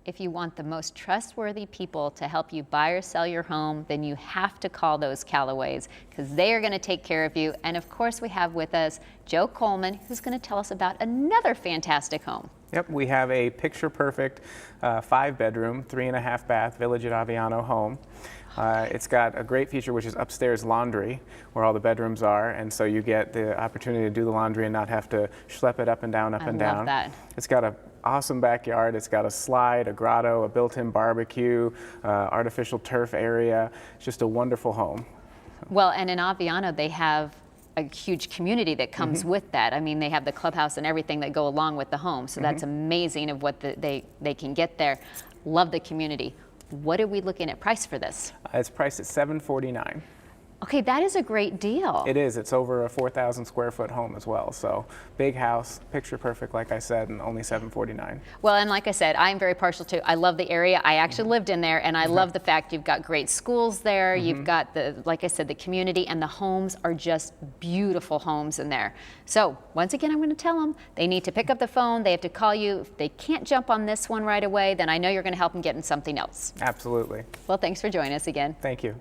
If you want the most trustworthy people to help you buy or sell your home, then you have to call those Callaways, because they are going to take care of you. And of course, we have with us Joe Coleman, who's going to tell us about another fantastic home. Yep, we have a picture-perfect 5-bedroom, 3.5 bath Village at Aviano home. It's got a great feature, which is upstairs laundry, where all the bedrooms are, and so you get the opportunity to do the laundry and not have to schlep it up and down, up and down. I love that. It's got an awesome backyard. It's got a slide, a grotto, a built-in barbecue, artificial turf area. It's just a wonderful home. Well, and in Aviano, they have a huge community that comes with that. I mean, they have the clubhouse and everything that go along with the home, so that's amazing of what they can get there. Love the community. What are we looking at price for this? It's priced at $749,000. Okay, that is a great deal. It is. It's over a 4,000 square foot home as well. So big house, picture perfect, like I said, and only $749,000. Well, and like I said, I'm very partial to. I love the area. I actually lived in there, and I love the fact you've got great schools there. You've got like I said, the community, and the homes are just beautiful homes in there. So once again, I'm going to tell them they need to pick up the phone. They have to call you. If they can't jump on this one right away, then I know you're going to help them get in something else. Absolutely. Well, thanks for joining us again. Thank you.